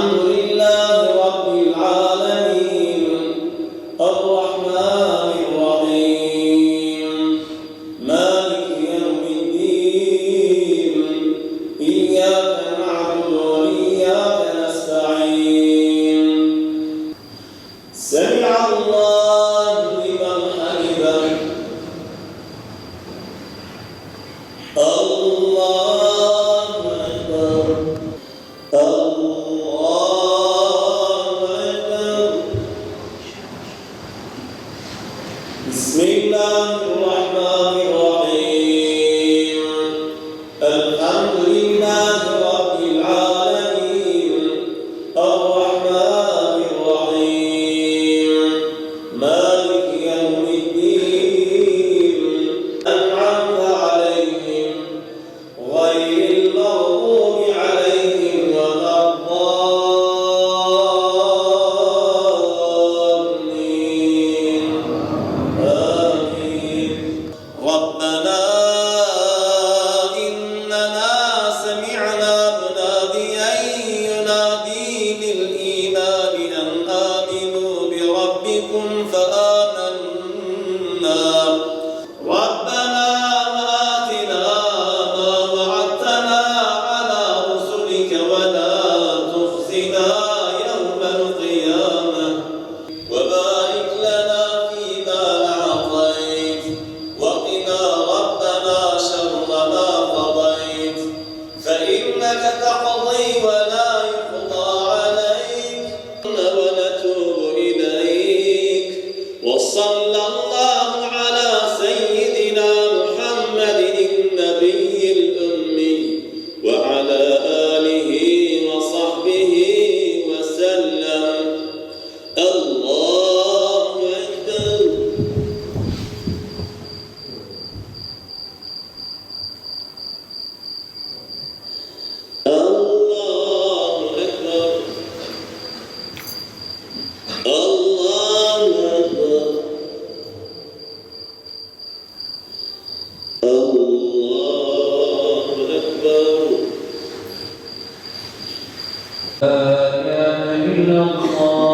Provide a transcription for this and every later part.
الحمد لله رب العالمين الرحمن الرحيم مالك يوم الدين إياك نعبد وإياك نستعين سمع الله لمن حمده الله أكبر الله أكبر بسم الله الرحمن الرحيم الحمد لله رب العالمين الرحمن الرحيم مالك يوم الدين أنعمت عليهم غير المغضوب عليهم ولا الضالين آمين ربنا إننا سمعنا مناديا ينادي للإيمان أن آمنوا بربكم فآمنا ربنا وآتنا ما وعدتنا على رسلك ولا تخزنا يوم القيامة وبارك لنا فيما أعطيت وقنا ربنا شر ما قضيت فإنك تقضي ولا يقضى عليك ونتوب إليك وصلى الله على سيدنا محمد النبي الأمي وعلى آله وصحبه وسلم الله أكبر الله أكبر الله أكبر الله أكبر لا إله إلا الله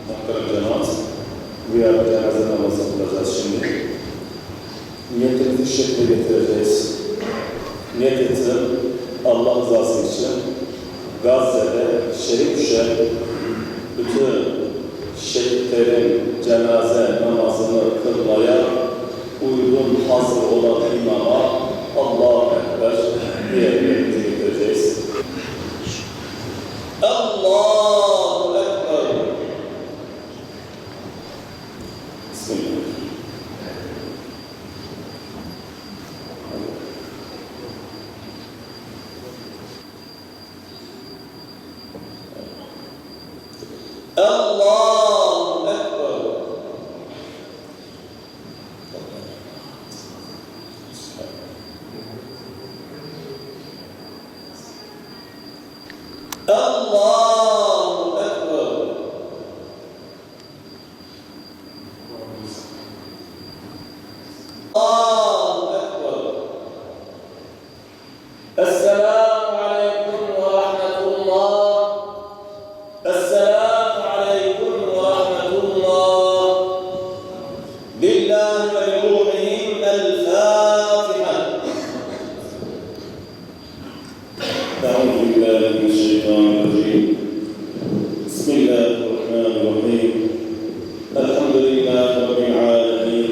Muhterem cemaat, bu yarın cenaze namazı kılacağız şimdi. Niyetimizi şekle getireceğiz. Niyet ettim, Allah rızası için Gazze'de şehit düşen bütün şehitlerin cenaze namazını kılmaya uygun hazır olan imama Allahu Ekber diye niyetimizi getireceğiz. الله أكبر Bismillah. الله أكبر الله أكبر الله أكبر السلام عليكم ورحمة الله السلام عليكم ورحمة الله لله ولروحهم الفاتحة أعوذ بالله من الشيطان الرجيم بسم الله الرحمن الرحيم الحمد لله رب العالمين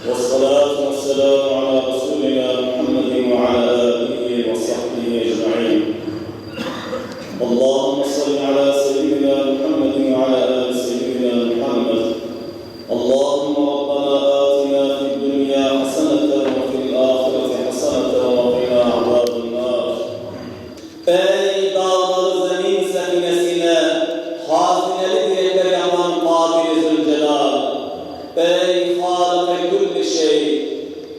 والصلاة والسلام على رسولنا محمد وعلى آله وصحبه أجمعين اللهم صل على سيدنا محمد وعلى آل سيدنا محمد اللهم ربنا آتنا في الدنيا حسنة وفي الآخرة حسنة وقنا عذاب النار Ey dağları zemin sefinesine, hazineli direkleri yapan Kadir-i Zülcelal. Ey Hâlik-i külli şey,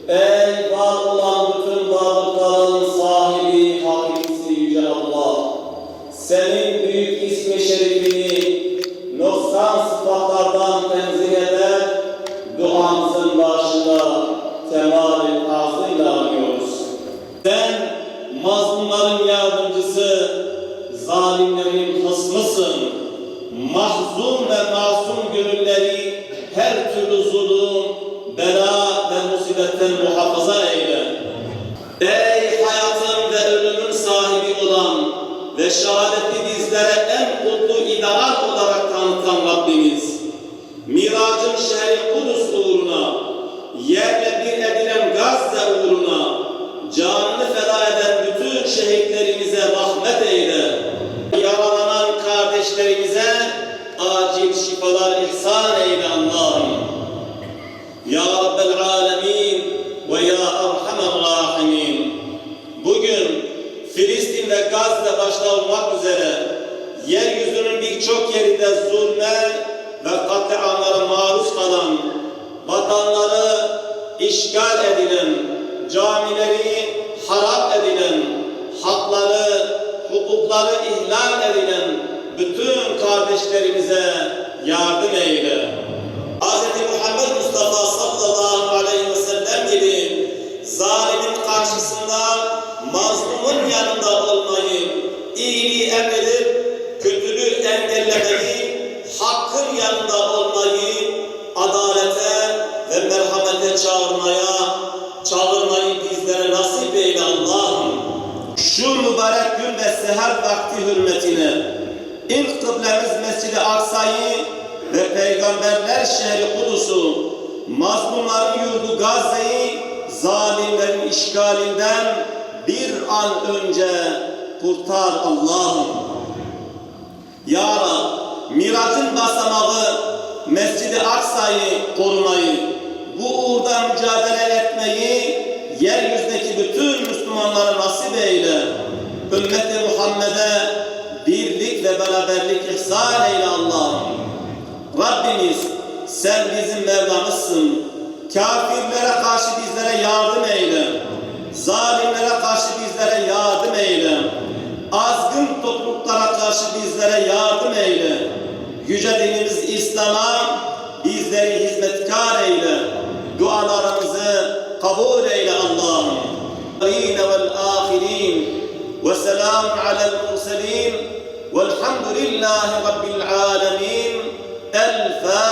ey var olan bütün varlıkların sahibi, hakimisi Yüce Allah. Senin büyük ismi şerifini noksan sıfatlardan tenzih eder, duamızın başında kemal-i Sen mazlumların yardımcısı, zalimlerin hısmısın. Mahzun ve masum gönülleri her türlü zulüm, bela ve musibetten muhafaza eyle. Ey hayatın ve ölümün sahibi olan ve şehadeti bizlere en kutlu ideal olarak tanıtan Rabbimiz, Miracın şehri Kudüs uğruna, yerle bir edilen Gazze uğruna, canını feda eden bütün şehitlerimize rahmet eyle. Yaralanan kardeşlerimize acil şifalar ihsan eyle Allah'ım. Ya Rabbel Alemin ve Ya Erhamer Rahimin. Bugün Filistin ve Gazze başta olmak üzere yeryüzünün birçok yerinde zulme ve katliamlara maruz kalan, vatanları işgal edilen, camileri harap edilen, hakları, hukukları ihlal edilen bütün kardeşlerimize yardım eyle. Hz. Muhammed Mustafa sallallahu aleyhi ve sellem gibi zalimin karşısında mazlumun yanında olmayı, iyiliği emredip kötülüğü engellemeyi, hakkın yanında olmayı, adalete ve merhamete çağırmayı bizlere nasip eyle Allah'ım. Şu mübarek gün ve seher vakti hürmetine ilk kıblemiz Mescid-i Aksa'yı ve Peygamberler şehri Kudüs'ü, mazlumların yurdu Gazze'yi zalimlerin işgalinden bir an önce kurtar Allah'ım. Ya Rab, Miracın basamağı Mescid-i Aksa'yı korumayı, bu uğurda mücadele etmeyi yeryüzündeki bütün Müslümanlara nasip eyle. Ümmet-i Muhammed'e birlik ve beraberlik ihsan eyle Allah'ım. Rabbimiz, sen bizim Mevlamızsın. Kafirlere karşı bizlere yardım eyle. Zalimlere karşı bizlere yardım eyle. Azgın topluluklara karşı bizlere yardım eyle. Yüce dinimiz İslam'a bizleri hizmetkar eyle. Dualarımızı kabul eyle Allah'ım. Vel ahirin ve selamun alel murselin velhamdülillahi rabbil alemin. El Fatiha.